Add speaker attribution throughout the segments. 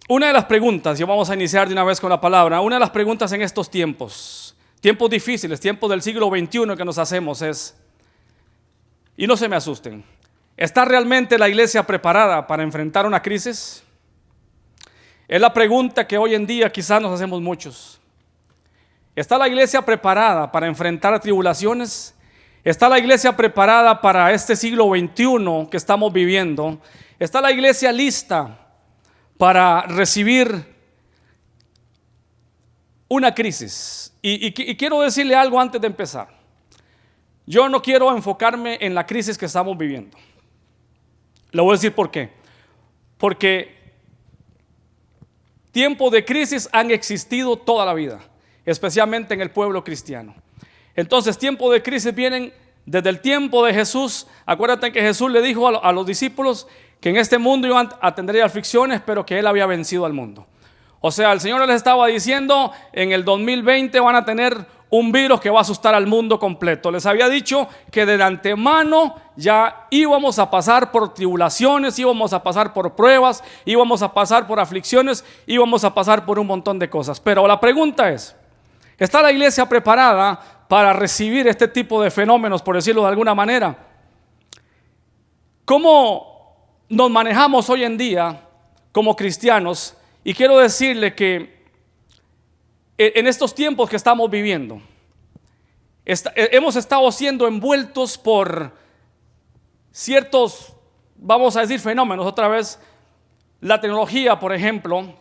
Speaker 1: Una de las preguntas, y vamos a iniciar de una vez con la palabra, una de las preguntas en estos tiempos difíciles, tiempos del siglo XXI que nos hacemos es, y no se me asusten, ¿está realmente la iglesia preparada para enfrentar una crisis? Es la pregunta que hoy en día quizás nos hacemos muchos. ¿Está la iglesia preparada para enfrentar tribulaciones? ¿Está la iglesia preparada para este siglo XXI que estamos viviendo? ¿Está la iglesia lista para recibir una crisis? Y quiero decirle algo antes de empezar. Yo no quiero enfocarme en la crisis que estamos viviendo. Le voy a decir por qué. Porque tiempos de crisis han existido toda la vida, especialmente en el pueblo cristiano. Entonces, tiempos de crisis vienen desde el tiempo de Jesús. Acuérdate que Jesús le dijo a los discípulos que en este mundo iban a tener aflicciones, pero que Él había vencido al mundo. O sea, el Señor les estaba diciendo, en el 2020 van a tener un virus que va a asustar al mundo completo. Les había dicho que de antemano ya íbamos a pasar por tribulaciones, íbamos a pasar por pruebas, íbamos a pasar por aflicciones, íbamos a pasar por un montón de cosas. Pero la pregunta es, ¿está la iglesia preparada para recibir este tipo de fenómenos, por decirlo de alguna manera? ¿Cómo nos manejamos hoy en día como cristianos? Y quiero decirle que en estos tiempos que estamos viviendo, hemos estado siendo envueltos por ciertos, vamos a decir, fenómenos. Otra vez, la tecnología, por ejemplo,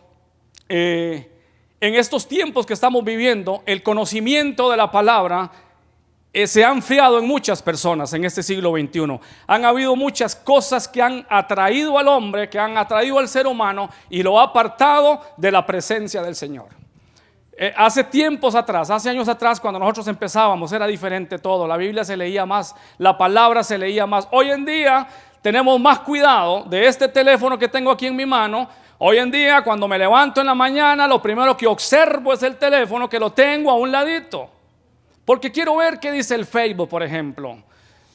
Speaker 1: en estos tiempos que estamos viviendo, el conocimiento de la palabra se ha enfriado en muchas personas en este siglo XXI. Han habido muchas cosas que han atraído al hombre, que han atraído al ser humano y lo ha apartado de la presencia del Señor. Hace tiempos atrás, hace años atrás, cuando nosotros empezábamos, era diferente todo. La Biblia se leía más, la palabra se leía más. Hoy en día tenemos más cuidado de este teléfono que tengo aquí en mi mano. Hoy en día, cuando me levanto en la mañana, lo primero que observo es el teléfono, que lo tengo a un ladito, porque quiero ver qué dice el Facebook, por ejemplo.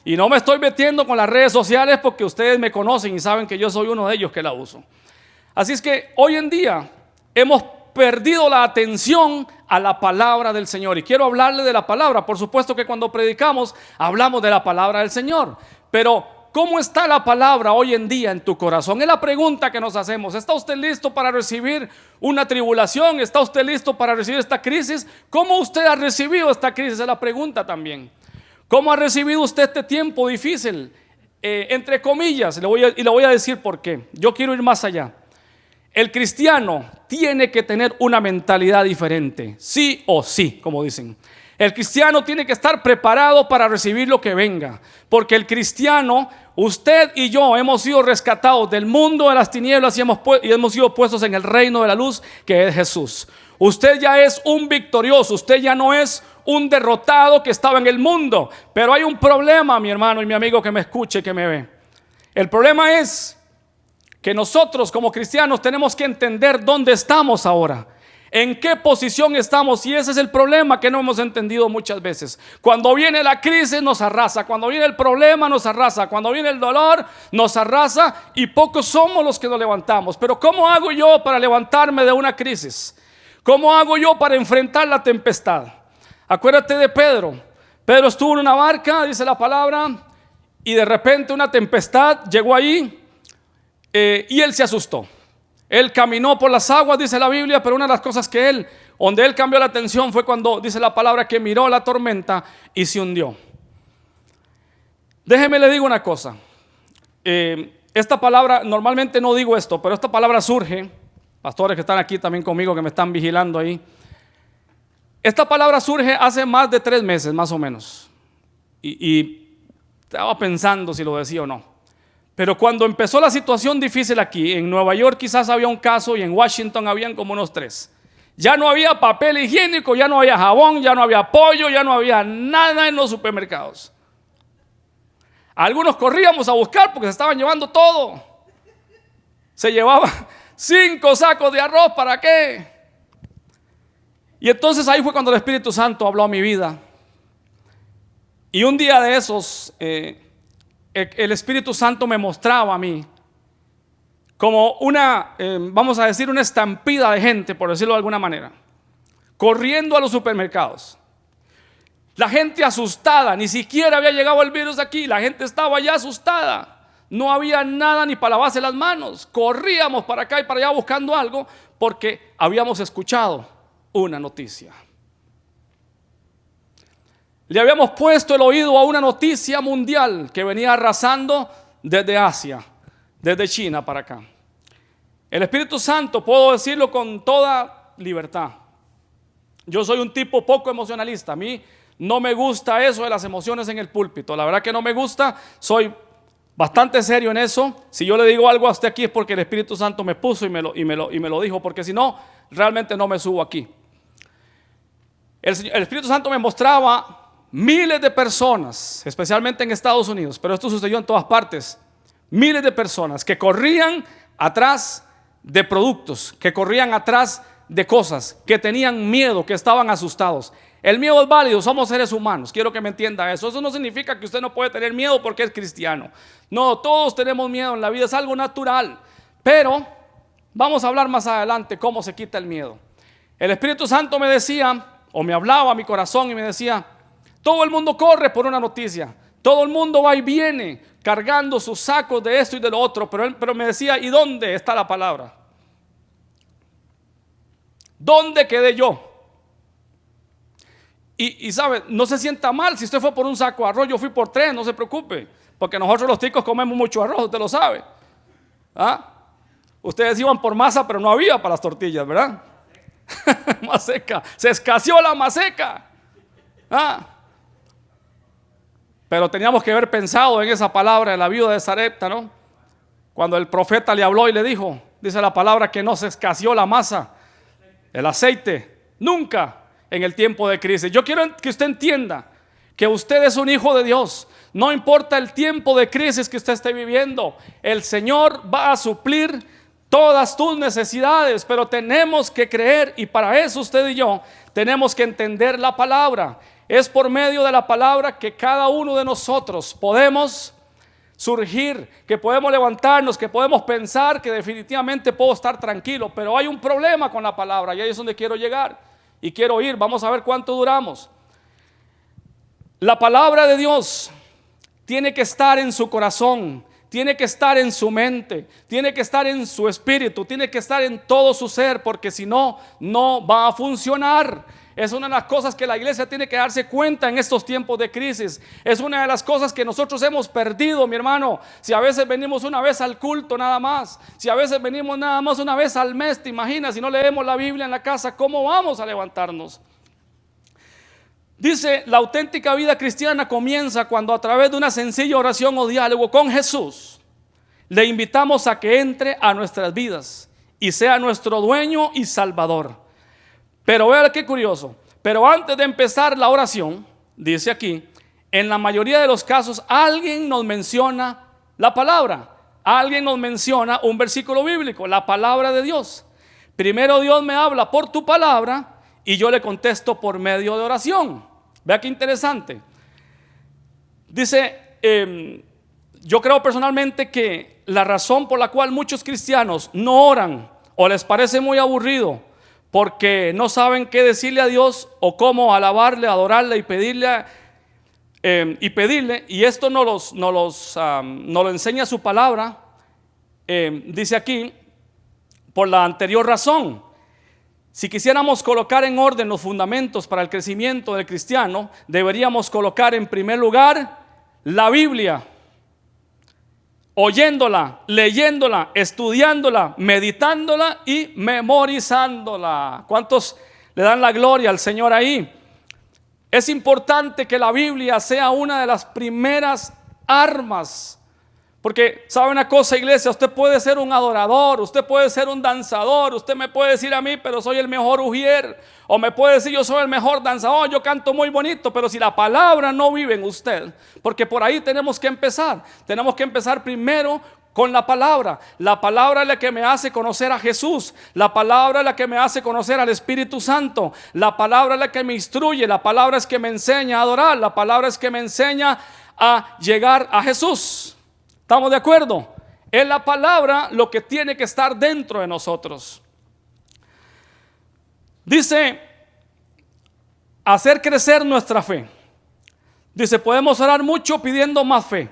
Speaker 1: Y no me estoy metiendo con las redes sociales porque ustedes me conocen y saben que yo soy uno de ellos que la uso. Así es que hoy en día hemos perdido la atención a la palabra del Señor. Y quiero hablarle de la palabra. Por supuesto que cuando predicamos hablamos de la palabra del Señor. Pero ¿cómo está la palabra hoy en día en tu corazón? Es la pregunta que nos hacemos. ¿Está usted listo para recibir una tribulación? ¿Está usted listo para recibir esta crisis? ¿Cómo usted ha recibido esta crisis? Es la pregunta también. ¿Cómo ha recibido usted este tiempo difícil? Entre comillas, le voy a decir por qué. Yo quiero ir más allá. El cristiano tiene que tener una mentalidad diferente, sí o sí, como dicen. El cristiano tiene que estar preparado para recibir lo que venga, porque el cristiano, usted y yo, hemos sido rescatados del mundo de las tinieblas y hemos sido puestos en el reino de la luz, que es Jesús. Usted ya es un victorioso, usted ya no es un derrotado que estaba en el mundo. Pero hay un problema, mi hermano y mi amigo que me escuche, que me ve. El problema es que nosotros como cristianos tenemos que entender dónde estamos ahora, en qué posición estamos, y ese es el problema que no hemos entendido muchas veces. Cuando viene la crisis nos arrasa, cuando viene el problema nos arrasa, cuando viene el dolor nos arrasa, y pocos somos los que nos levantamos. Pero ¿cómo hago yo para levantarme de una crisis? ¿Cómo hago yo para enfrentar la tempestad? Acuérdate de Pedro. Pedro estuvo en una barca, dice la palabra, y de repente una tempestad llegó ahí. Y él se asustó. Él caminó por las aguas, dice la Biblia, pero una de las cosas donde él cambió la atención fue cuando dice la palabra que miró la tormenta y se hundió. Déjeme le digo una cosa. Esta palabra, normalmente no digo esto, pero esta palabra surge, pastores que están aquí también conmigo, que me están vigilando ahí. Esta palabra surge hace más de 3 meses, más o menos. Y estaba pensando si lo decía o no. Pero cuando empezó la situación difícil aquí, en Nueva York quizás había un caso y en Washington habían como unos 3. Ya no había papel higiénico, ya no había jabón, ya no había pollo, ya no había nada en los supermercados. Algunos corríamos a buscar porque se estaban llevando todo. Se llevaban 5 sacos de arroz, ¿para qué? Y entonces ahí fue cuando el Espíritu Santo habló a mi vida. Y un día de esos, el Espíritu Santo me mostraba a mí como una, vamos a decir, una estampida de gente, por decirlo de alguna manera, corriendo a los supermercados. La gente asustada, ni siquiera había llegado el virus aquí, la gente estaba ya asustada. No había nada ni para lavarse las manos. Corríamos para acá y para allá buscando algo porque habíamos escuchado una noticia. Le habíamos puesto el oído a una noticia mundial que venía arrasando desde Asia, desde China para acá. El Espíritu Santo, puedo decirlo con toda libertad, yo soy un tipo poco emocionalista. A mí no me gusta eso de las emociones en el púlpito. La verdad que no me gusta. Soy bastante serio en eso. Si yo le digo algo a usted aquí es porque el Espíritu Santo me puso y me lo dijo, porque si no, realmente no me subo aquí. El Espíritu Santo me mostraba miles de personas, especialmente en Estados Unidos, pero esto sucedió en todas partes. Miles de personas que corrían atrás de productos, que corrían atrás de cosas, que tenían miedo, que estaban asustados. El miedo es válido, somos seres humanos, quiero que me entienda eso. Eso no significa que usted no puede tener miedo porque es cristiano. No, todos tenemos miedo en la vida, es algo natural. Pero vamos a hablar más adelante cómo se quita el miedo. El Espíritu Santo me decía, o me hablaba a mi corazón y me decía: todo el mundo corre por una noticia, todo el mundo va y viene cargando sus sacos de esto y de lo otro, pero me decía: ¿y dónde está la palabra? ¿Dónde quedé yo? Y sabe, no se sienta mal si usted fue por un saco de arroz, yo fui por 3, no se preocupe, porque nosotros los ticos comemos mucho arroz, usted lo sabe. ¿Ah? Ustedes iban por masa, pero no había para las tortillas, ¿verdad? Maseca, se escaseó la maseca. ¿Ah? Pero teníamos que haber pensado en esa palabra de la viuda de Sarepta, ¿no? Cuando el profeta le habló y le dijo, dice la palabra que no se escaseó la masa, el aceite, nunca en el tiempo de crisis. Yo quiero que usted entienda que usted es un hijo de Dios. No importa el tiempo de crisis que usted esté viviendo, el Señor va a suplir todas tus necesidades, pero tenemos que creer, y para eso usted y yo tenemos que entender la palabra. Es por medio de la palabra que cada uno de nosotros podemos surgir, que podemos levantarnos, que podemos pensar que definitivamente puedo estar tranquilo. Pero hay un problema con la palabra y ahí es donde quiero llegar y quiero ir. Vamos a ver cuánto duramos. La palabra de Dios tiene que estar en su corazón, tiene que estar en su mente, tiene que estar en su espíritu, tiene que estar en todo su ser, porque si no, no va a funcionar. Es una de las cosas que la iglesia tiene que darse cuenta en estos tiempos de crisis. Es una de las cosas que nosotros hemos perdido, mi hermano. Si a veces venimos una vez al culto nada más, si a veces venimos nada más una vez al mes, te imaginas, si no leemos la Biblia en la casa, ¿cómo vamos a levantarnos? Dice, la auténtica vida cristiana comienza cuando a través de una sencilla oración o diálogo con Jesús le invitamos a que entre a nuestras vidas y sea nuestro dueño y salvador. Pero vea qué curioso, pero antes de empezar la oración, dice aquí, en la mayoría de los casos alguien nos menciona la palabra, alguien nos menciona un versículo bíblico, la palabra de Dios. Primero Dios me habla por tu palabra y yo le contesto por medio de oración. Vea qué interesante. Dice, yo creo personalmente que la razón por la cual muchos cristianos no oran o les parece muy aburrido porque no saben qué decirle a Dios o cómo alabarle, adorarle y pedirle, y esto nos lo enseña su palabra, dice aquí, por la anterior razón. Si quisiéramos colocar en orden los fundamentos para el crecimiento del cristiano, deberíamos colocar en primer lugar la Biblia, oyéndola, leyéndola, estudiándola, meditándola y memorizándola. ¿Cuántos le dan la gloria al Señor ahí? Es importante que la Biblia sea una de las primeras armas. Porque sabe una cosa, iglesia, usted puede ser un adorador, usted puede ser un danzador, usted me puede decir a mí, pero soy el mejor ujier, o me puede decir yo soy el mejor danzador, yo canto muy bonito, pero si la palabra no vive en usted, porque por ahí tenemos que empezar primero con la palabra. La palabra es la que me hace conocer a Jesús, la palabra es la que me hace conocer al Espíritu Santo, la palabra es la que me instruye, la palabra es que me enseña a adorar, la palabra es que me enseña a llegar a Jesús. ¿Estamos de acuerdo? Es la palabra lo que tiene que estar dentro de nosotros. Dice, hacer crecer nuestra fe. Dice, podemos orar mucho pidiendo más fe,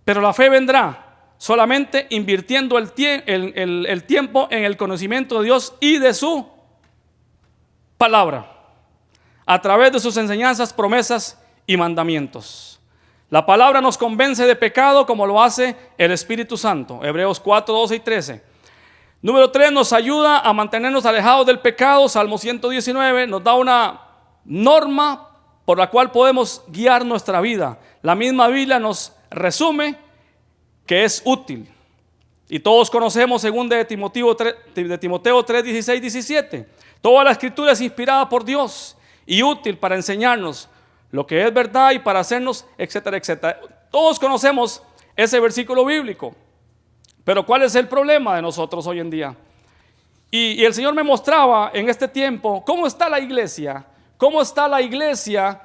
Speaker 1: pero la fe vendrá solamente invirtiendo el tiempo en el conocimiento de Dios y de su palabra, a través de sus enseñanzas, promesas y mandamientos. La palabra nos convence de pecado como lo hace el Espíritu Santo. Hebreos 4, 12 y 13. Número 3, nos ayuda a mantenernos alejados del pecado. Salmo 119 nos da una norma por la cual podemos guiar nuestra vida. La misma Biblia nos resume que es útil. Y todos conocemos según de Timoteo 3, 16, 17. Toda la escritura es inspirada por Dios y útil para enseñarnos lo que es verdad y para hacernos, etcétera, etcétera. Todos conocemos ese versículo bíblico. Pero ¿cuál es el problema de nosotros hoy en día? Y el Señor me mostraba en este tiempo cómo está la iglesia. ¿Cómo está la iglesia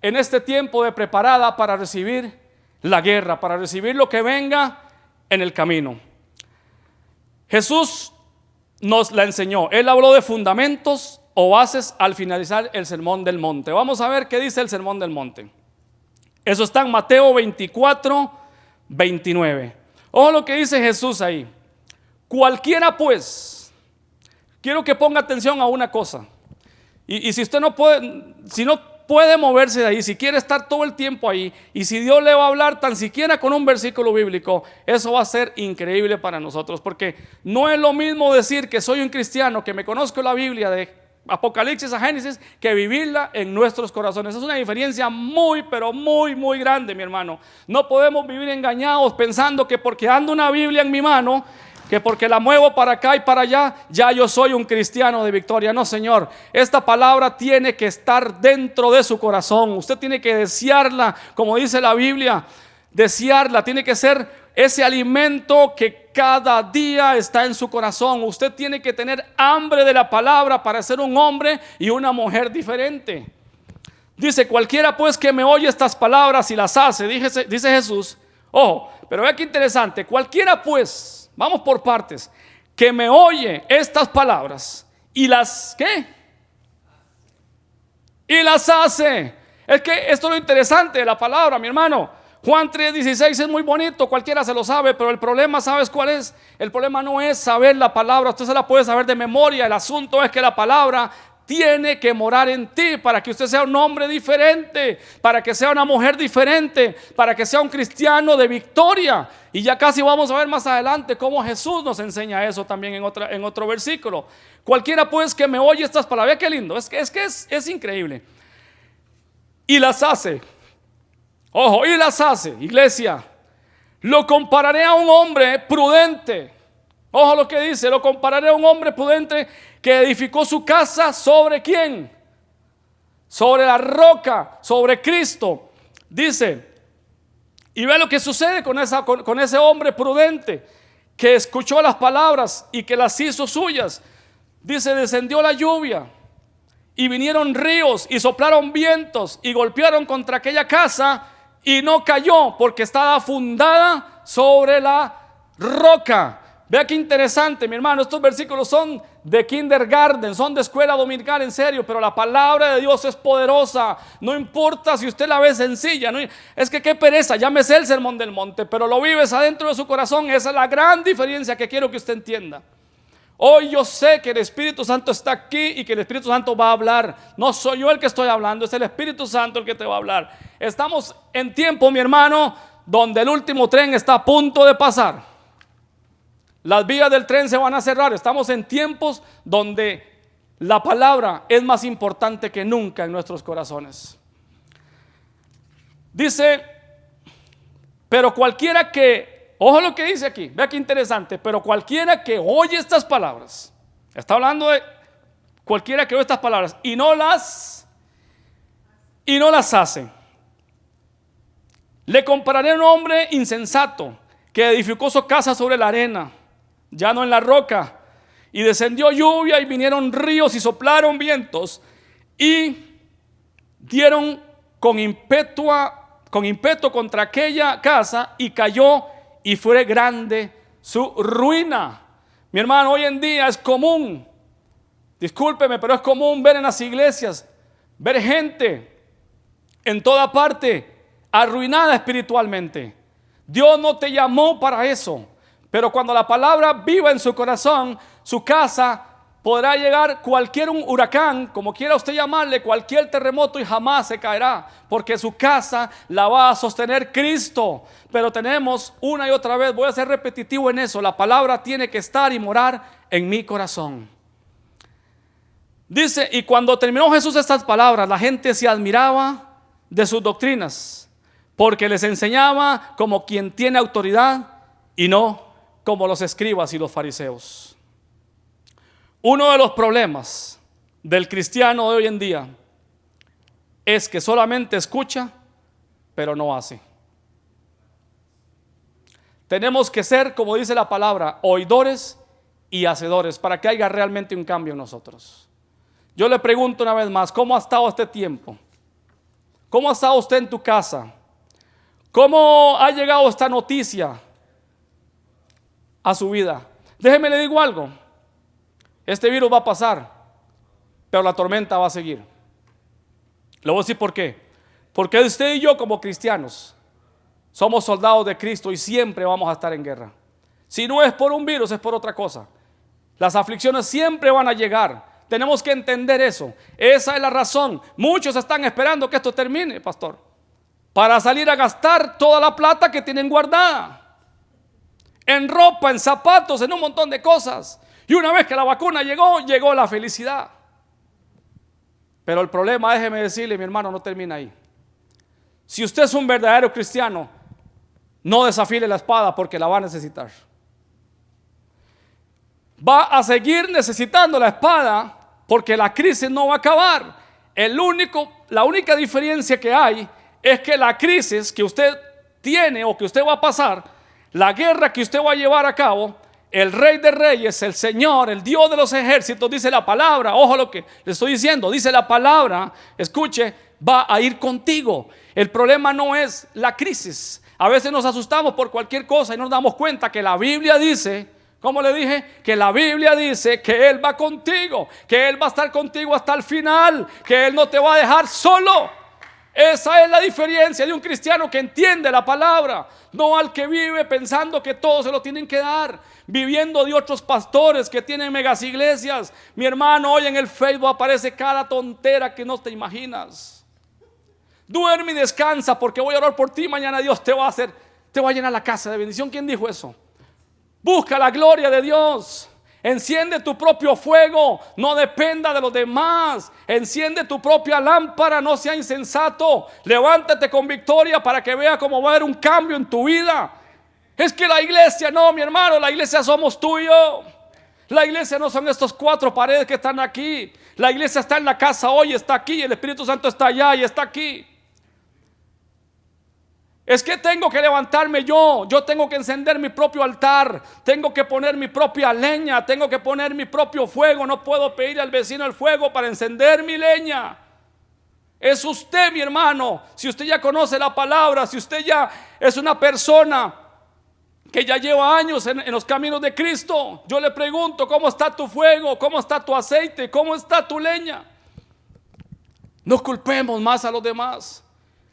Speaker 1: en este tiempo de preparada para recibir la guerra, para recibir lo que venga en el camino? Jesús nos la enseñó. Él habló de fundamentos o bases al finalizar el Sermón del Monte. Vamos a ver qué dice el Sermón del Monte. Eso está en Mateo 24, 29. Ojo lo que dice Jesús ahí. Cualquiera pues, quiero que ponga atención a una cosa. Y si usted no puede moverse de ahí, si quiere estar todo el tiempo ahí, y si Dios le va a hablar tan siquiera con un versículo bíblico, eso va a ser increíble para nosotros, porque no es lo mismo decir que soy un cristiano, que me conozco la Biblia de Apocalipsis a Génesis, que vivirla en nuestros corazones. Es una diferencia muy, pero muy, muy grande, mi hermano. No podemos vivir engañados pensando que porque ando una Biblia en mi mano, que porque la muevo para acá y para allá, ya yo soy un cristiano de victoria. No, Señor, esta palabra tiene que estar dentro de su corazón. Usted tiene que desearla, como dice la Biblia, desearla. Tiene que ser ese alimento que cada día está en su corazón. Usted tiene que tener hambre de la palabra para ser un hombre y una mujer diferente. Dice, cualquiera pues que me oye estas palabras y las hace, dice Jesús. Ojo, pero vea qué interesante. Cualquiera pues, vamos por partes, que me oye estas palabras y las, ¿qué? Y las hace. Es que esto es lo interesante de la palabra, mi hermano. Juan 3:16 es muy bonito, cualquiera se lo sabe, pero el problema, ¿sabes cuál es? El problema no es saber la palabra, usted se la puede saber de memoria. El asunto es que la palabra tiene que morar en ti para que usted sea un hombre diferente, para que sea una mujer diferente, para que sea un cristiano de victoria. Y ya casi vamos a ver más adelante cómo Jesús nos enseña eso también en otro versículo. Cualquiera pues que me oye estas palabras, vea qué lindo, es increíble. Y las hace. Ojo, y las hace, iglesia. Lo compararé a un hombre prudente. Ojo lo que dice, lo compararé a un hombre prudente que edificó su casa sobre ¿quién? Sobre la roca, sobre Cristo. Dice, y ve lo que sucede con ese hombre prudente que escuchó las palabras y que las hizo suyas. Dice, descendió la lluvia y vinieron ríos y soplaron vientos y golpearon contra aquella casa y no cayó porque estaba fundada sobre la roca. Vea qué interesante, mi hermano. Estos versículos son de kindergarten, son de escuela dominical, en serio. Pero la palabra de Dios es poderosa. No importa si usted la ve sencilla, ¿no? Es que qué pereza, llámese el Sermón del Monte, pero lo vives adentro de su corazón. Esa es la gran diferencia que quiero que usted entienda. Hoy yo sé que el Espíritu Santo está aquí y que el Espíritu Santo va a hablar. No soy yo el que estoy hablando, es el Espíritu Santo el que te va a hablar. Estamos en tiempo, mi hermano, donde el último tren está a punto de pasar. Las vías del tren se van a cerrar. Estamos en tiempos donde la palabra es más importante que nunca en nuestros corazones. Dice, pero cualquiera que, ojo lo que dice aquí, vea qué interesante, pero cualquiera que oye estas palabras, está hablando de cualquiera que oye estas palabras y no las hace. Le compararé a un hombre insensato que edificó su casa sobre la arena, ya no en la roca, y descendió lluvia y vinieron ríos y soplaron vientos y dieron con impeto contra aquella casa y cayó y fue grande su ruina. Mi hermano, hoy en día es común, discúlpeme, pero es común ver en las iglesias, ver gente en toda parte arruinada espiritualmente. Dios no te llamó para eso, pero cuando la palabra viva en su corazón, su casa podrá llegar cualquier huracán, como quiera usted llamarle, cualquier terremoto, y jamás se caerá, porque su casa la va a sostener Cristo. Pero tenemos una y otra vez, voy a ser repetitivo en eso, la palabra tiene que estar y morar en mi corazón. Dice, y cuando terminó Jesús estas palabras, la gente se admiraba de sus doctrinas, porque les enseñaba como quien tiene autoridad y no como los escribas y los fariseos. Uno de los problemas del cristiano de hoy en día es que solamente escucha, pero no hace. Tenemos que ser, como dice la palabra, oidores y hacedores para que haya realmente un cambio en nosotros. Yo le pregunto una vez más, ¿cómo ha estado este tiempo? ¿Cómo ha estado usted en tu casa? ¿Cómo ha llegado esta noticia a su vida? Déjeme le digo algo. Este virus va a pasar, pero la tormenta va a seguir. Le voy a decir por qué. Porque usted y yo como cristianos somos soldados de Cristo y siempre vamos a estar en guerra. Si no es por un virus, es por otra cosa. Las aflicciones siempre van a llegar. Tenemos que entender eso. Esa es la razón. Muchos están esperando que esto termine, pastor, para salir a gastar toda la plata que tienen guardada en ropa, en zapatos, en un montón de cosas. Y una vez que la vacuna llegó, llegó la felicidad. Pero el problema, déjeme decirle, mi hermano, no termina ahí. Si usted es un verdadero cristiano, no desafile la espada porque la va a necesitar. Va a seguir necesitando la espada porque la crisis no va a acabar. La única diferencia que hay es que la crisis que usted tiene o que usted va a pasar, la guerra que usted va a llevar a cabo, el Rey de Reyes, el Señor, el Dios de los ejércitos, dice la palabra, ojo lo que le estoy diciendo, dice la palabra, escuche, va a ir contigo. El problema no es la crisis. A veces nos asustamos por cualquier cosa y nos damos cuenta que la Biblia dice, como le dije, que la Biblia dice que Él va contigo, que Él va a estar contigo hasta el final, que Él no te va a dejar solo. Esa es la diferencia de un cristiano que entiende la palabra, no al que vive pensando que todo se lo tienen que dar, viviendo de otros pastores que tienen megas iglesias. Mi hermano, hoy en el Facebook aparece cada tontera que no te imaginas. Duerme y descansa porque voy a orar por ti. Mañana Dios te va a llenar la casa de bendición. ¿Quién dijo eso? Busca la gloria de Dios. Enciende tu propio fuego, no dependa de los demás. Enciende tu propia lámpara, no sea insensato. Levántate con victoria para que vea cómo va a haber un cambio en tu vida. Es que la iglesia, no, mi hermano, la iglesia somos tú y yo. La iglesia no son estos 4 paredes que están aquí. La iglesia está en la casa hoy, está aquí. El Espíritu Santo está allá y está aquí. Es que tengo que levantarme yo tengo que encender mi propio altar, tengo que poner mi propia leña, tengo que poner mi propio fuego. No puedo pedir al vecino el fuego para encender mi leña. Es usted, mi hermano. Si usted ya conoce la palabra, si usted ya es una persona que ya lleva años en los caminos de Cristo, yo le pregunto, ¿cómo está tu fuego? ¿Cómo está tu aceite? ¿Cómo está tu leña? No culpemos más a los demás.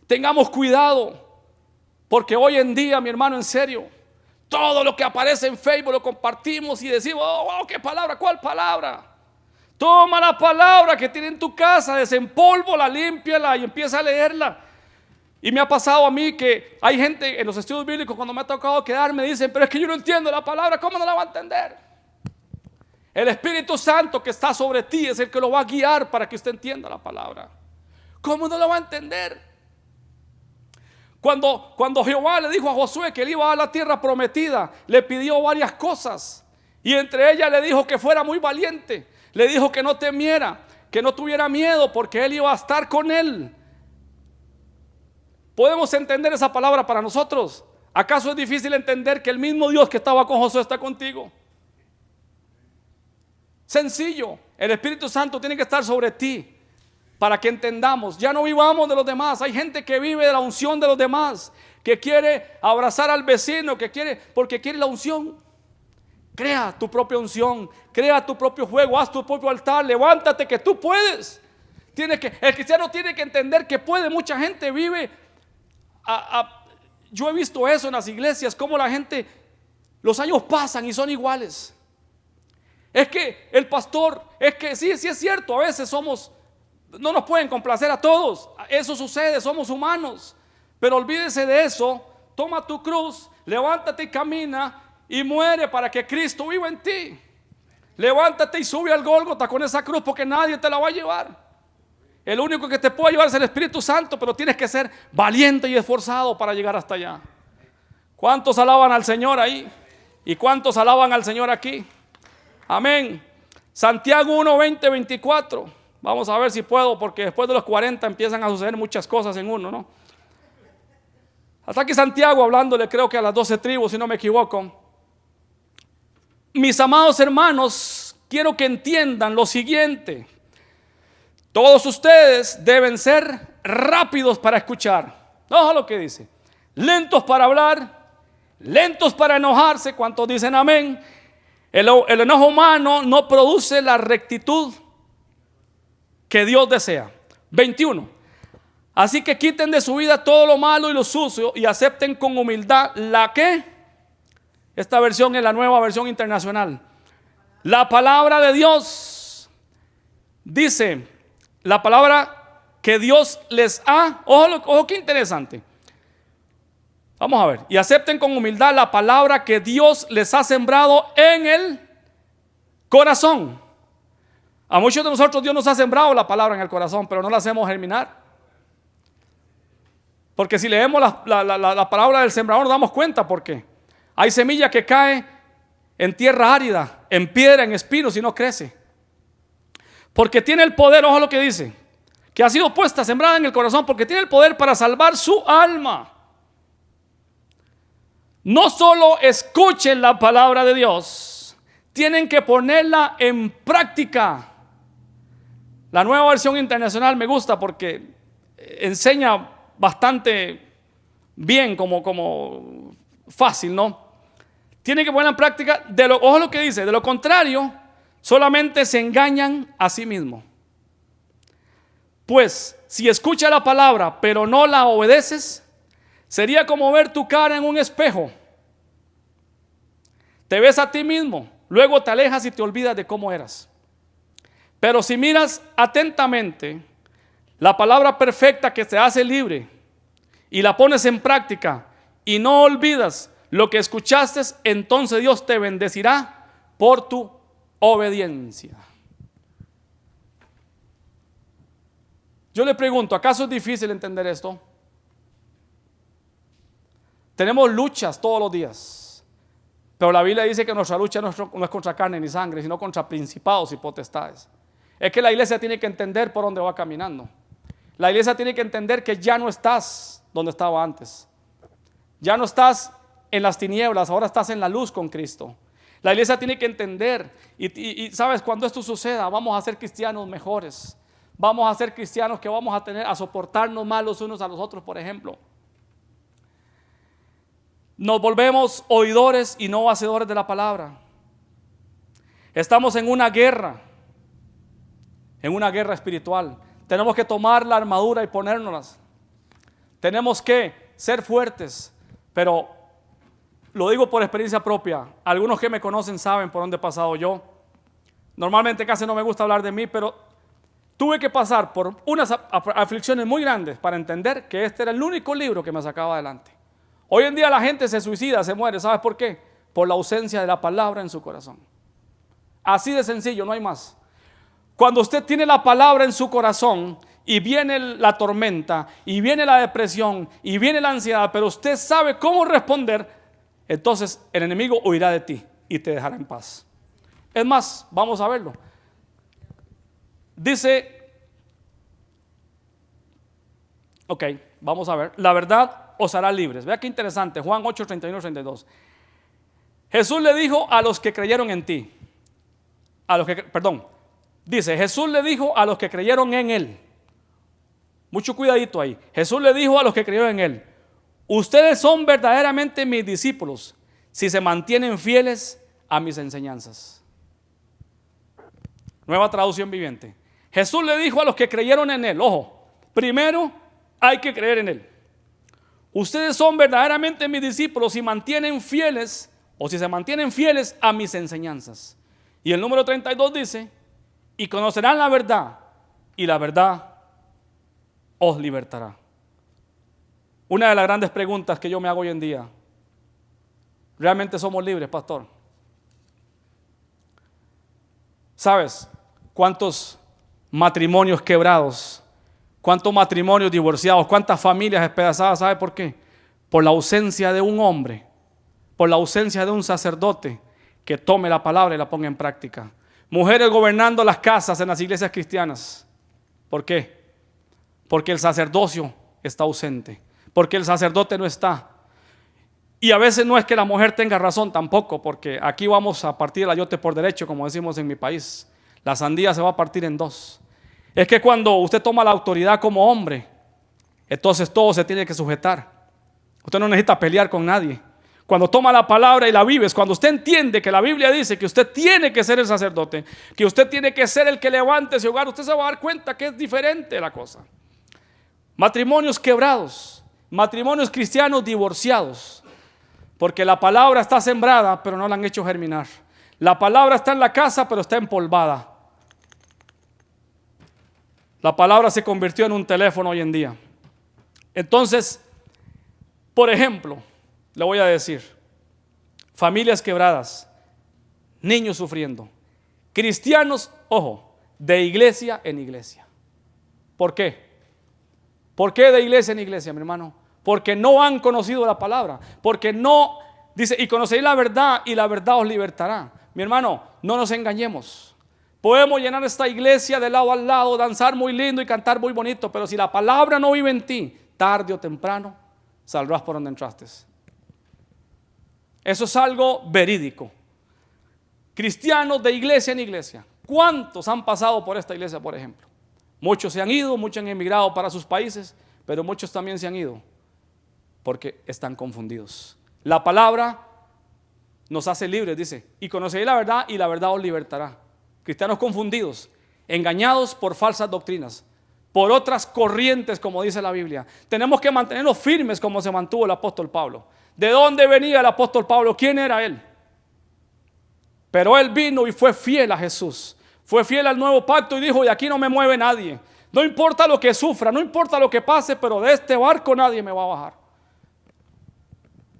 Speaker 1: Tengamos cuidado. Porque hoy en día, mi hermano, en serio, todo lo que aparece en Facebook lo compartimos y decimos, oh, ¿qué palabra? ¿Cuál palabra? Toma la palabra que tiene en tu casa, desempólvola, límpiala y empieza a leerla. Y me ha pasado a mí que hay gente en los estudios bíblicos, cuando me ha tocado quedar, me dicen, pero es que yo no entiendo la palabra, ¿cómo no la va a entender? El Espíritu Santo que está sobre ti es el que lo va a guiar para que usted entienda la palabra. ¿Cómo no la va a entender? Cuando Jehová le dijo a Josué que él iba a la tierra prometida, le pidió varias cosas. Y entre ellas le dijo que fuera muy valiente. Le dijo que no temiera, que no tuviera miedo, porque él iba a estar con él. ¿Podemos entender esa palabra para nosotros? ¿Acaso es difícil entender que el mismo Dios que estaba con Josué está contigo? Sencillo. El Espíritu Santo tiene que estar sobre ti. Para que entendamos, ya no vivamos de los demás. Hay gente que vive de la unción de los demás, que quiere abrazar al vecino, porque quiere la unción. Crea tu propia unción, crea tu propio juego, haz tu propio altar, levántate que tú puedes. El cristiano tiene que entender que puede. Mucha gente vive, yo he visto eso en las iglesias, cómo la gente, los años pasan y son iguales. Es que el pastor, es que sí es cierto, a veces no nos pueden complacer a todos, eso sucede, somos humanos, pero olvídese de eso, toma tu cruz, levántate y camina y muere para que Cristo viva en ti. Levántate y sube al Gólgota con esa cruz, porque nadie te la va a llevar. El único que te puede llevar es el Espíritu Santo, pero tienes que ser valiente y esforzado para llegar hasta allá. ¿Cuántos alaban al Señor ahí? ¿Y cuántos alaban al Señor aquí? Amén. Santiago 1, 20, 24. Vamos a ver si puedo, porque después de los 40 empiezan a suceder muchas cosas en uno, ¿no? Hasta aquí Santiago hablándole, creo que a las 12 tribus, si no me equivoco. Mis amados hermanos, quiero que entiendan lo siguiente. Todos ustedes deben ser rápidos para escuchar. Ojo lo que dice. Lentos para hablar, lentos para enojarse. ¿Cuántos dicen amén? El enojo humano no produce la rectitud que Dios desea. 21. Así que quiten de su vida todo lo malo y lo sucio y acepten con humildad la que, esta versión es la Nueva Versión Internacional, la palabra de Dios. Dice, la palabra que Dios les ha, ojo qué interesante. Vamos a ver, y acepten con humildad la palabra que Dios les ha sembrado en el corazón. A muchos de nosotros Dios nos ha sembrado la palabra en el corazón, pero no la hacemos germinar. Porque si leemos la palabra del sembrador nos damos cuenta por qué. Hay semilla que cae en tierra árida, en piedra, en espinos y no crece. Porque tiene el poder, ojo lo que dice, que ha sido puesta, sembrada en el corazón, porque tiene el poder para salvar su alma. No solo escuchen la palabra de Dios, tienen que ponerla en práctica. La Nueva Versión Internacional me gusta porque enseña bastante bien, como fácil, ¿no? Tienen que ponerla en práctica. Ojo lo que dice, de lo contrario, solamente se engañan a sí mismos. Pues si escuchas la palabra pero no la obedeces, sería como ver tu cara en un espejo. Te ves a ti mismo, luego te alejas y te olvidas de cómo eras. Pero si miras atentamente la palabra perfecta que te hace libre y la pones en práctica y no olvidas lo que escuchaste, entonces Dios te bendecirá por tu obediencia. Yo le pregunto, ¿acaso es difícil entender esto? Tenemos luchas todos los días, pero la Biblia dice que nuestra lucha no es contra carne ni sangre, sino contra principados y potestades. Es que la iglesia tiene que entender por dónde va caminando. La iglesia tiene que entender que ya no estás donde estaba antes. Ya no estás en las tinieblas, ahora estás en la luz con Cristo. La iglesia tiene que entender y sabes, cuando esto suceda, vamos a ser cristianos mejores. Vamos a ser cristianos que vamos a soportarnos más los unos a los otros, por ejemplo. Nos volvemos oidores y no hacedores de la palabra. Estamos en una guerra espiritual. Tenemos que tomar la armadura y ponérnoslas. Tenemos que ser fuertes, pero lo digo por experiencia propia. Algunos que me conocen saben por dónde he pasado yo. Normalmente casi no me gusta hablar de mí, pero tuve que pasar por unas aflicciones muy grandes para entender que este era el único libro que me sacaba adelante. Hoy en día la gente se suicida, se muere. ¿Sabes por qué? Por la ausencia de la palabra en su corazón. Así de sencillo, no hay más. Cuando usted tiene la palabra en su corazón y viene la tormenta y viene la depresión y viene la ansiedad, pero usted sabe cómo responder, entonces el enemigo huirá de ti y te dejará en paz. Es más, vamos a verlo. Dice, ok, vamos a ver, la verdad os hará libres. Vea qué interesante, Juan 8, 31, 32. Jesús le dijo a los que creyeron en ti, dice, Jesús le dijo a los que creyeron en él, mucho cuidadito ahí, Jesús le dijo a los que creyeron en él, ustedes son verdaderamente mis discípulos si se mantienen fieles a mis enseñanzas. Nueva traducción viviente. Jesús le dijo a los que creyeron en Él, ojo, primero hay que creer en Él. Ustedes son verdaderamente mis discípulos si mantienen fieles, o si se mantienen fieles a mis enseñanzas. Y el número 32 dice, y conocerán la verdad, y la verdad os libertará. Una de las grandes preguntas que yo me hago hoy en día, ¿realmente somos libres, pastor? ¿Sabes cuántos matrimonios quebrados, cuántos matrimonios divorciados, cuántas familias despedazadas? ¿Sabe por qué? Por la ausencia de un hombre, por la ausencia de un sacerdote que tome la palabra y la ponga en práctica. Mujeres gobernando las casas en las iglesias cristianas. ¿Por qué? Porque el sacerdocio está ausente, porque el sacerdote no está. Y a veces no es que la mujer tenga razón tampoco, porque aquí vamos a partir el ayote por derecho, como decimos en mi país. La sandía se va a partir en dos. Es que cuando usted toma la autoridad como hombre, entonces todo se tiene que sujetar. Usted no necesita pelear con nadie. Cuando toma la palabra y la vives, cuando usted entiende que la Biblia dice que usted tiene que ser el sacerdote, que usted tiene que ser el que levante ese hogar, usted se va a dar cuenta que es diferente la cosa. Matrimonios quebrados, matrimonios cristianos divorciados, porque la palabra está sembrada, pero no la han hecho germinar. La palabra está en la casa, pero está empolvada. La palabra se convirtió en un teléfono hoy en día. Entonces, por ejemplo, le voy a decir, familias quebradas, niños sufriendo, cristianos, ojo, de iglesia en iglesia. ¿Por qué? ¿Por qué de iglesia en iglesia, mi hermano? Porque no han conocido la palabra, porque no, dice, y conoceréis la verdad y la verdad os libertará. Mi hermano, no nos engañemos. Podemos llenar esta iglesia de lado a lado, danzar muy lindo y cantar muy bonito, pero si la palabra no vive en ti, tarde o temprano saldrás por donde entraste. Eso es algo verídico. Cristianos de iglesia en iglesia. ¿Cuántos han pasado por esta iglesia, por ejemplo? Muchos se han ido, muchos han emigrado para sus países, pero muchos también se han ido porque están confundidos. La palabra nos hace libres, dice, y conoceréis la verdad y la verdad os libertará. Cristianos confundidos, engañados por falsas doctrinas, por otras corrientes, como dice la Biblia. Tenemos que mantenernos firmes como se mantuvo el apóstol Pablo. ¿De dónde venía el apóstol Pablo? ¿Quién era él? Pero él vino y fue fiel a Jesús. Fue fiel al nuevo pacto y dijo, de aquí no me mueve nadie. No importa lo que sufra, no importa lo que pase, pero de este barco nadie me va a bajar.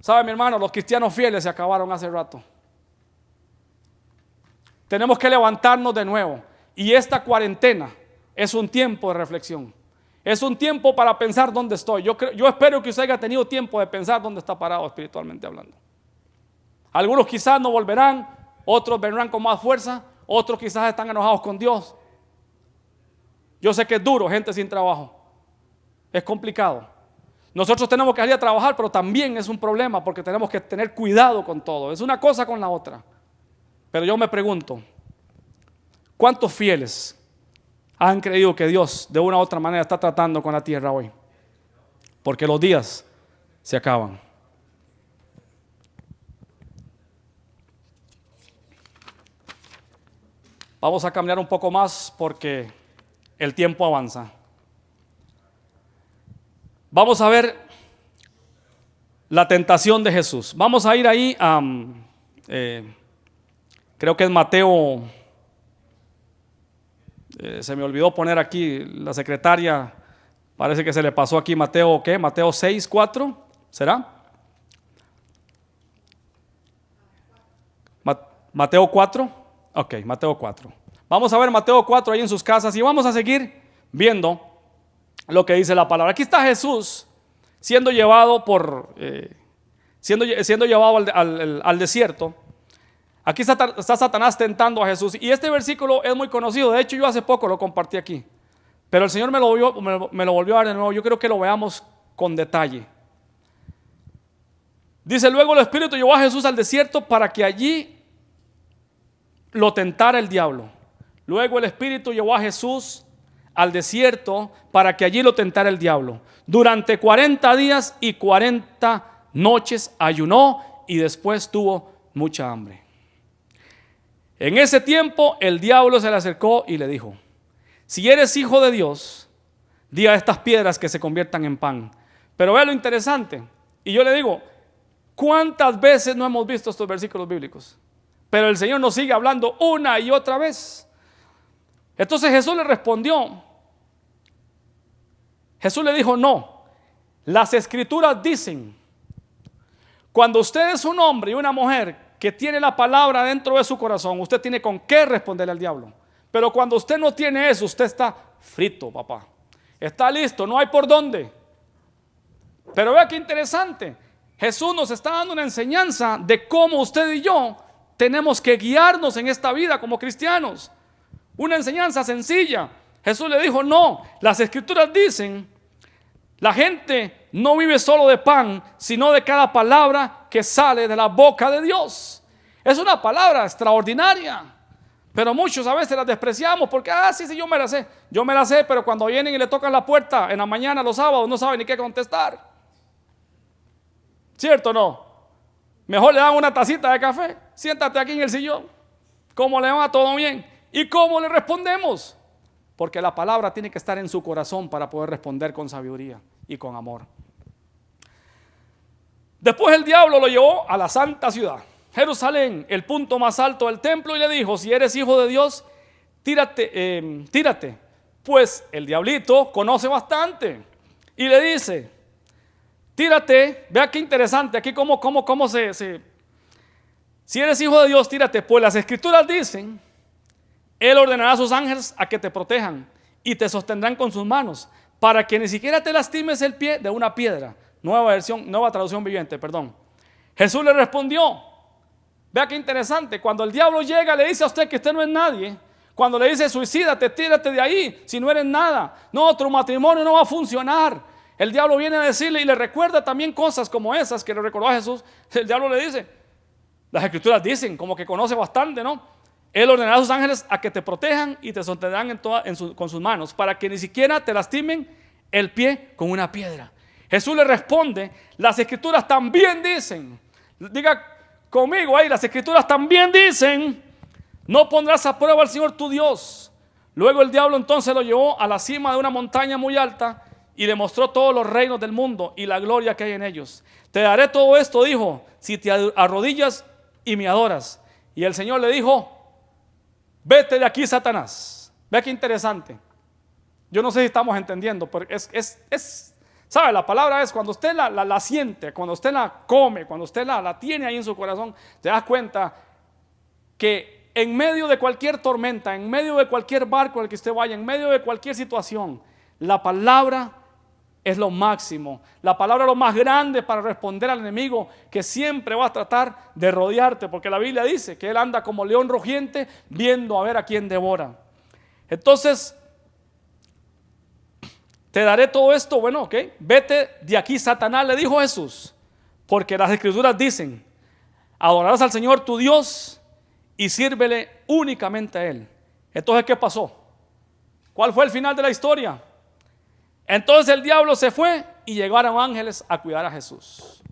Speaker 1: ¿Sabe, mi hermano? Los cristianos fieles se acabaron hace rato. Tenemos que levantarnos de nuevo. Y esta cuarentena es un tiempo de reflexión. Es un tiempo para pensar dónde estoy. Yo espero que usted haya tenido tiempo de pensar dónde está parado espiritualmente hablando. Algunos quizás no volverán, otros vendrán con más fuerza, otros quizás están enojados con Dios. Yo sé que es duro, gente sin trabajo. Es complicado. Nosotros tenemos que salir a trabajar, pero también es un problema porque tenemos que tener cuidado con todo. Es una cosa con la otra. Pero yo me pregunto, ¿cuántos fieles han creído que Dios de una u otra manera está tratando con la tierra hoy? Porque los días se acaban. Vamos a caminar un poco más porque el tiempo avanza. Vamos a ver la tentación de Jesús. Vamos a ir ahí a, creo que es Mateo. Se me olvidó poner aquí, la secretaria, parece que se le pasó aquí Mateo, ¿qué? Mateo 6, 4, ¿será? Mateo 4, ok, Mateo 4. Vamos a ver Mateo 4 ahí en sus casas y vamos a seguir viendo lo que dice la palabra. Aquí está Jesús siendo llevado siendo llevado al desierto. Aquí está Satanás tentando a Jesús. Y este versículo es muy conocido. De hecho, yo hace poco lo compartí aquí. Pero el Señor me lo volvió a dar de nuevo. Yo creo que lo veamos con detalle. Dice, luego el Espíritu llevó a Jesús al desierto para que allí lo tentara el diablo. Luego el Espíritu llevó a Jesús al desierto para que allí lo tentara el diablo. Durante 40 días y 40 noches ayunó y después tuvo mucha hambre. En ese tiempo el diablo se le acercó y le dijo: si eres hijo de Dios, di a estas piedras que se conviertan en pan. Pero vea lo interesante. Y yo le digo, ¿cuántas veces no hemos visto estos versículos bíblicos? Pero el Señor nos sigue hablando una y otra vez. Entonces Jesús le respondió. Jesús le dijo: no, las escrituras dicen. Cuando usted es un hombre y una mujer que tiene la palabra dentro de su corazón, usted tiene con qué responderle al diablo. Pero cuando usted no tiene eso, usted está frito, papá. Está listo, no hay por dónde. Pero vea qué interesante. Jesús nos está dando una enseñanza de cómo usted y yo tenemos que guiarnos en esta vida como cristianos. Una enseñanza sencilla. Jesús le dijo: no, las escrituras dicen, la gente no vive solo de pan, sino de cada palabra que sale de la boca de Dios. Es una palabra extraordinaria, pero muchos a veces la despreciamos porque, sí, yo me la sé. Yo me la sé, pero cuando vienen y le tocan la puerta en la mañana, los sábados, no saben ni qué contestar. ¿Cierto o no? Mejor le dan una tacita de café. Siéntate aquí en el sillón. ¿Cómo le va? ¿Todo bien? ¿Y cómo le respondemos? Porque la palabra tiene que estar en su corazón para poder responder con sabiduría y con amor. Después el diablo lo llevó a la santa ciudad, Jerusalén, el punto más alto del templo, y le dijo: si eres hijo de Dios, tírate. Pues el diablito conoce bastante y le dice: tírate. Vea qué interesante aquí cómo si eres hijo de Dios, tírate, pues las escrituras dicen: Él ordenará a sus ángeles a que te protejan y te sostendrán con sus manos, para que ni siquiera te lastimes el pie de una piedra. Nueva traducción viviente, perdón. Jesús le respondió. Vea qué interesante. Cuando el diablo llega, le dice a usted que usted no es nadie. Cuando le dice: suicídate, tírate de ahí, si no eres nada. No, tu matrimonio no va a funcionar. El diablo viene a decirle y le recuerda también cosas como esas que le recordó a Jesús. El diablo le dice, las escrituras dicen, como que conoce bastante, ¿no? Él ordenará a sus ángeles a que te protejan y te sostendrán con sus manos, para que ni siquiera te lastimen el pie con una piedra. Jesús le responde: las escrituras también dicen, diga conmigo ahí, las escrituras también dicen: no pondrás a prueba al Señor tu Dios. Luego el diablo entonces lo llevó a la cima de una montaña muy alta y le mostró todos los reinos del mundo y la gloria que hay en ellos. Te daré todo esto, dijo, si te arrodillas y me adoras. Y el Señor le dijo: vete de aquí, Satanás. Vea qué interesante. Yo no sé si estamos entendiendo, pero ¿sabe? La palabra es, cuando usted la siente, cuando usted la come, cuando usted la tiene ahí en su corazón, te das cuenta que en medio de cualquier tormenta, en medio de cualquier barco al que usted vaya, en medio de cualquier situación, la palabra es lo máximo. La palabra es lo más grande para responder al enemigo, que siempre va a tratar de rodearte, porque la Biblia dice que él anda como león rugiente viendo a ver a quién devora. Entonces, te daré todo esto, bueno, ok, vete de aquí, Satanás, le dijo Jesús, porque las escrituras dicen: adorarás al Señor tu Dios y sírvele únicamente a Él. Entonces, ¿qué pasó? ¿Cuál fue el final de la historia? Entonces el diablo se fue y llegaron ángeles a cuidar a Jesús.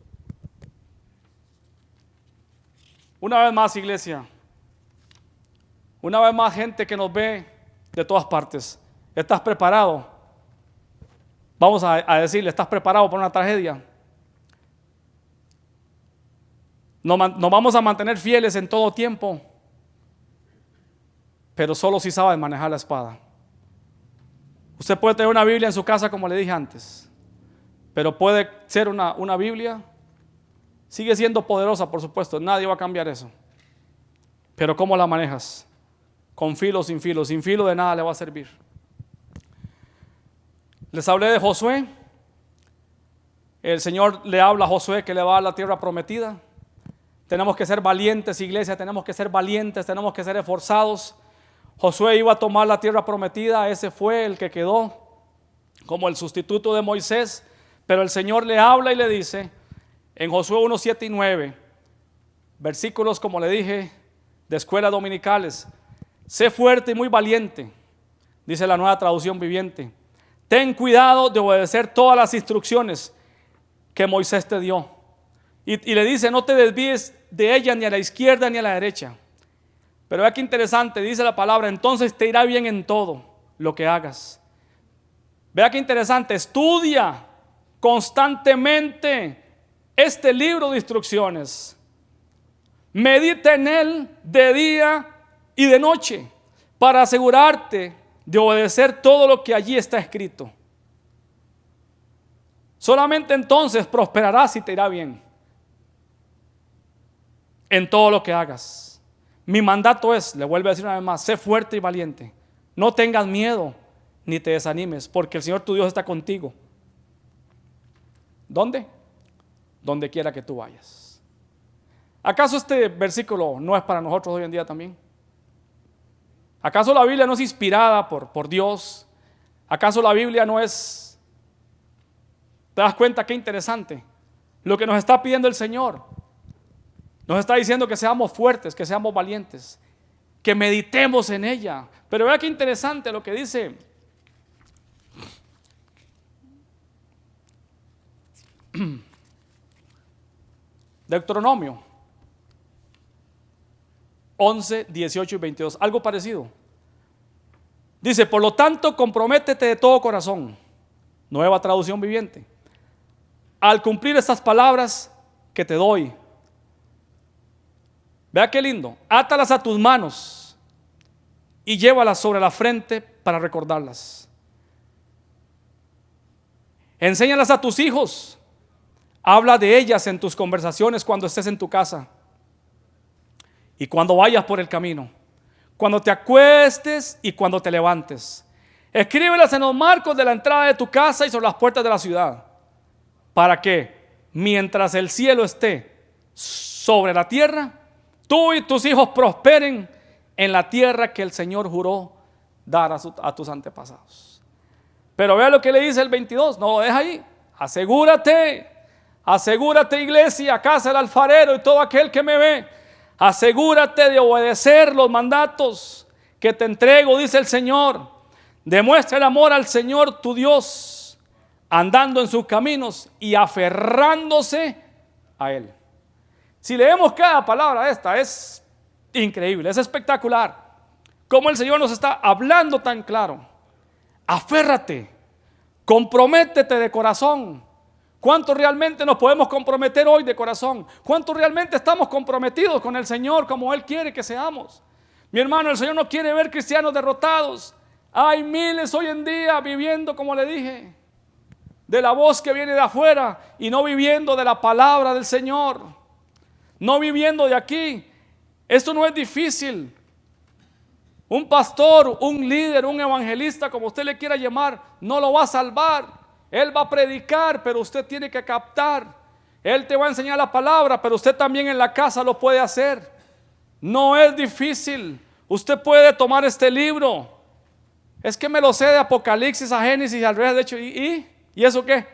Speaker 1: Una vez más, iglesia, una vez más, gente que nos ve de todas partes, ¿estás preparado? Vamos a decirle, ¿estás preparado para una tragedia? Nos vamos a mantener fieles en todo tiempo, pero solo si sabes manejar la espada. Usted puede tener una Biblia en su casa, como le dije antes, pero puede ser una Biblia, sigue siendo poderosa, por supuesto, nadie va a cambiar eso. Pero ¿cómo la manejas? Con filo o sin filo. Sin filo de nada le va a servir. Les hablé de Josué. El Señor le habla a Josué que le va a la tierra prometida. Tenemos que ser valientes, iglesia, tenemos que ser valientes, tenemos que ser esforzados. Josué iba a tomar la tierra prometida, ese fue el que quedó como el sustituto de Moisés, pero el Señor le habla y le dice en Josué 1, 7 y 9, versículos, como le dije, de escuelas dominicales: sé fuerte y muy valiente, dice la Nueva Traducción Viviente. Ten cuidado de obedecer todas las instrucciones que Moisés te dio. Y le dice: no te desvíes de ella ni a la izquierda ni a la derecha. Pero vea qué interesante, dice la palabra, entonces te irá bien en todo lo que hagas. Vea qué interesante, estudia constantemente este libro de instrucciones. Medita en él de día y de noche para asegurarte de obedecer todo lo que allí está escrito. Solamente entonces prosperarás y te irá bien en todo lo que hagas. Mi mandato es, le vuelvo a decir una vez más, sé fuerte y valiente. No tengas miedo ni te desanimes, porque el Señor tu Dios está contigo. ¿Dónde? Donde quiera que tú vayas. ¿Acaso este versículo no es para nosotros hoy en día también? ¿Acaso la Biblia no es inspirada por Dios? ¿Acaso la Biblia no es... ¿Te das cuenta qué interesante? Lo que nos está pidiendo el Señor. Nos está diciendo que seamos fuertes, que seamos valientes, que meditemos en ella. Pero vea qué interesante lo que dice Deuteronomio 11, 18 y 22. Algo parecido. Dice, por lo tanto, comprométete de todo corazón. Nueva traducción viviente. Al cumplir estas palabras que te doy. Vea qué lindo. Átalas a tus manos y llévalas sobre la frente para recordarlas. Enséñalas a tus hijos. Habla de ellas en tus conversaciones cuando estés en tu casa y cuando vayas por el camino, cuando te acuestes y cuando te levantes. Escríbelas en los marcos de la entrada de tu casa y sobre las puertas de la ciudad, para que mientras el cielo esté sobre la tierra, tú y tus hijos prosperen en la tierra que el Señor juró dar a tus antepasados. Pero vea lo que le dice el 22, no lo deja ahí. Asegúrate, iglesia, casa del alfarero y todo aquel que me ve, asegúrate de obedecer los mandatos que te entrego, dice el Señor. Demuestra el amor al Señor tu Dios, andando en sus caminos y aferrándose a Él. Si leemos cada palabra esta, es increíble, es espectacular. Cómo el Señor nos está hablando tan claro. Aférrate, comprométete de corazón. ¿Cuánto realmente nos podemos comprometer hoy de corazón? ¿Cuánto realmente estamos comprometidos con el Señor como Él quiere que seamos? Mi hermano, el Señor no quiere ver cristianos derrotados. Hay miles hoy en día viviendo, como le dije, de la voz que viene de afuera y no viviendo de la palabra del Señor. No viviendo de aquí. Esto no es difícil. Un pastor, un líder, un evangelista, como usted le quiera llamar, no lo va a salvar. Él va a predicar, pero usted tiene que captar. Él te va a enseñar la palabra, pero usted también en la casa lo puede hacer. No es difícil. Usted puede tomar este libro. Es que me lo sé de Apocalipsis a Génesis y al revés, de hecho. ¿Y eso qué?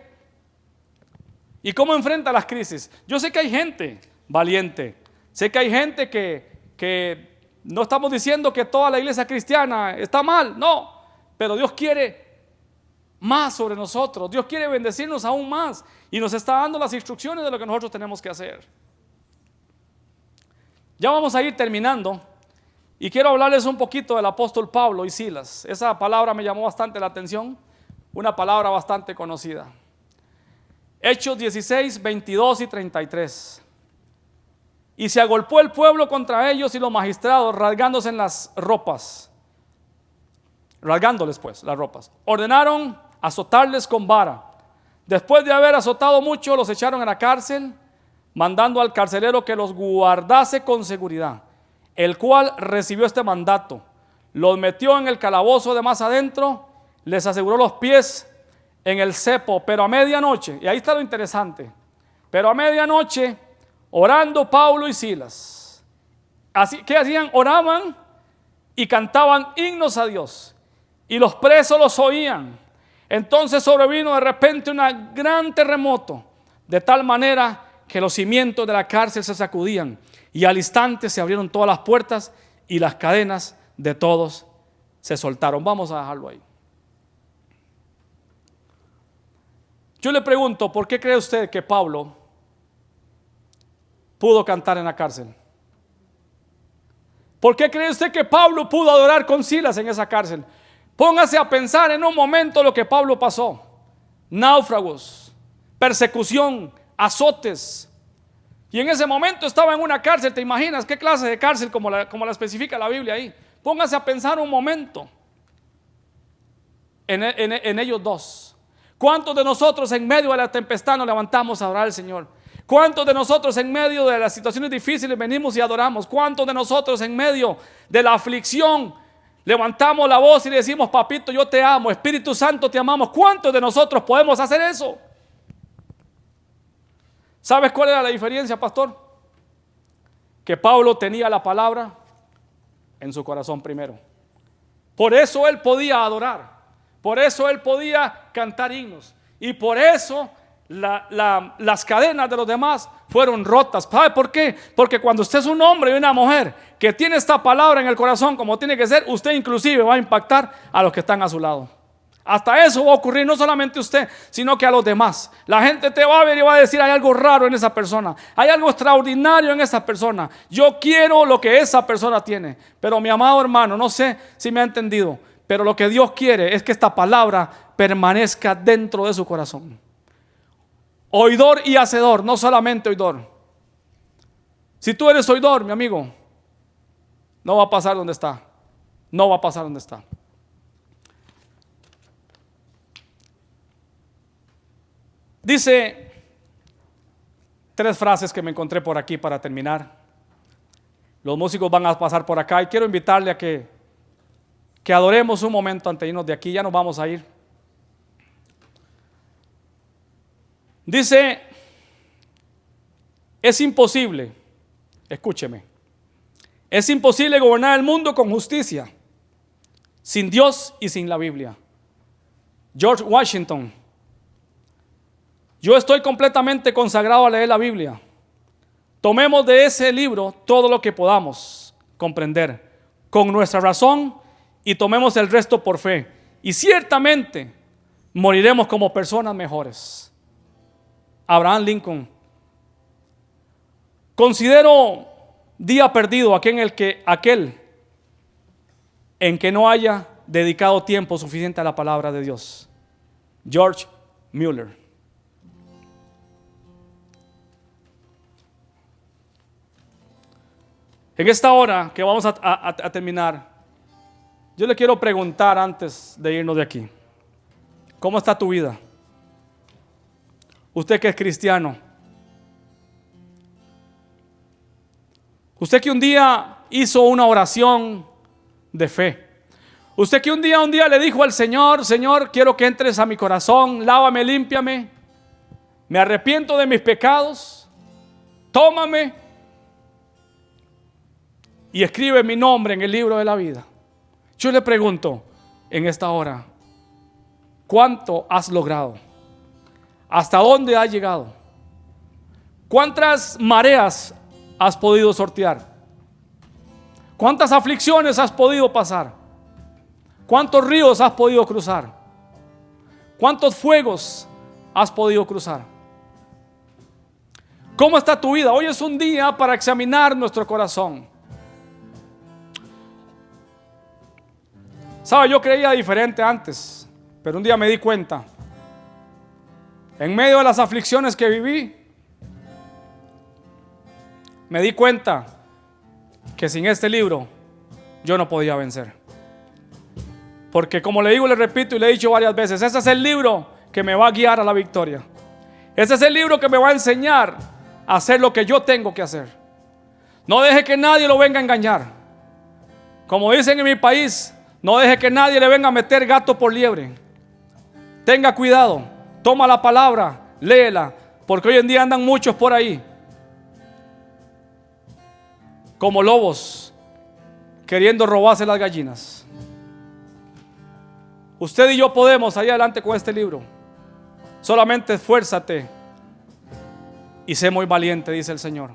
Speaker 1: ¿Y cómo enfrenta las crisis? Yo sé que hay gente valiente. Sé que hay gente que no estamos diciendo que toda la iglesia cristiana está mal, no. Pero Dios quiere más sobre nosotros. Dios quiere bendecirnos aún más y nos está dando las instrucciones de lo que nosotros tenemos que hacer. Ya vamos a ir terminando y quiero hablarles un poquito del apóstol Pablo y Silas. Esa palabra me llamó bastante la atención, una palabra bastante conocida. Hechos 16, 22 y 33. Y se agolpó el pueblo contra ellos y los magistrados, rasgándose en las ropas. Rasgándoles pues las ropas. Ordenaron azotarles con vara. Después de haber azotado mucho, los echaron a la cárcel, mandando al carcelero que los guardase con seguridad, el cual recibió este mandato. Los metió en el calabozo de más adentro, les aseguró los pies en el cepo, pero a medianoche, y ahí está lo interesante, pero a medianoche, orando Pablo y Silas, ¿qué hacían? Oraban y cantaban himnos a Dios, y los presos los oían. Entonces sobrevino de repente un gran terremoto, de tal manera que los cimientos de la cárcel se sacudían, y al instante se abrieron todas las puertas y las cadenas de todos se soltaron. Vamos a dejarlo ahí. Yo le pregunto, ¿por qué cree usted que Pablo pudo cantar en la cárcel? ¿Por qué cree usted que Pablo pudo adorar con Silas en esa cárcel? Póngase a pensar en un momento lo que Pablo pasó. Náufragos, persecución, azotes. Y en ese momento estaba en una cárcel. ¿Te imaginas qué clase de cárcel como la especifica la Biblia ahí? Póngase a pensar un momento en ellos dos. ¿Cuántos de nosotros en medio de la tempestad nos levantamos a adorar al Señor? ¿Cuántos de nosotros en medio de las situaciones difíciles venimos y adoramos? ¿Cuántos de nosotros en medio de la aflicción levantamos la voz y le decimos: papito, yo te amo, Espíritu Santo, te amamos? ¿Cuántos de nosotros podemos hacer eso? ¿Sabes cuál era la diferencia, pastor? Que Pablo tenía la palabra en su corazón primero. Por eso él podía adorar, por eso él podía cantar himnos, y por eso las cadenas de los demás fueron rotas. ¿Sabe por qué? Porque cuando usted es un hombre y una mujer que tiene esta palabra en el corazón como tiene que ser, usted inclusive va a impactar a los que están a su lado. Hasta eso va a ocurrir, no solamente usted, sino que a los demás. La gente te va a ver y va a decir: hay algo raro en esa persona, hay algo extraordinario en esa persona. Yo quiero lo que esa persona tiene. Pero mi amado hermano, no sé si me ha entendido, pero lo que Dios quiere es que esta palabra permanezca dentro de su corazón. Oidor y hacedor, no solamente oidor. Si tú eres oidor, mi amigo, no va a pasar donde está. No va a pasar donde está. Dice 3 frases que me encontré por aquí para terminar. Los músicos van a pasar por acá y quiero invitarle a que adoremos un momento antes de irnos de aquí. Ya nos vamos a ir. Dice: es imposible, escúcheme, es imposible gobernar el mundo con justicia sin Dios y sin la Biblia. George Washington. Yo estoy completamente consagrado a leer la Biblia. Tomemos de ese libro todo lo que podamos comprender con nuestra razón y tomemos el resto por fe. Y ciertamente moriremos como personas mejores. Abraham Lincoln. Considero día perdido aquel en que no haya dedicado tiempo suficiente a la palabra de Dios. George Mueller. En esta hora que vamos a terminar, yo le quiero preguntar antes de irnos de aquí: ¿cómo está tu vida? Usted que es cristiano, usted que un día hizo una oración de fe, usted que un día le dijo al Señor: Señor, quiero que entres a mi corazón, lávame, límpiame, me arrepiento de mis pecados, tómame y escribe mi nombre en el libro de la vida. Yo le pregunto en esta hora: ¿cuánto has logrado? ¿Hasta dónde has llegado? ¿Cuántas mareas has podido sortear? ¿Cuántas aflicciones has podido pasar? ¿Cuántos ríos has podido cruzar? ¿Cuántos fuegos has podido cruzar? ¿Cómo está tu vida? Hoy es un día para examinar nuestro corazón. ¿Sabe? Yo creía diferente antes, pero un día me di cuenta, en medio de las aflicciones que viví, me di cuenta que sin este libro yo no podía vencer. Porque como le digo, le repito y le he dicho varias veces, ese es el libro que me va a guiar a la victoria. Ese es el libro que me va a enseñar a hacer lo que yo tengo que hacer. No deje que nadie lo venga a engañar. Como dicen en mi país, no deje que nadie le venga a meter gato por liebre. Tenga cuidado, toma la palabra, léela, porque hoy en día andan muchos por ahí como lobos queriendo robarse las gallinas. Usted y yo podemos salir adelante con este libro. Solamente esfuérzate y sé muy valiente, dice el Señor.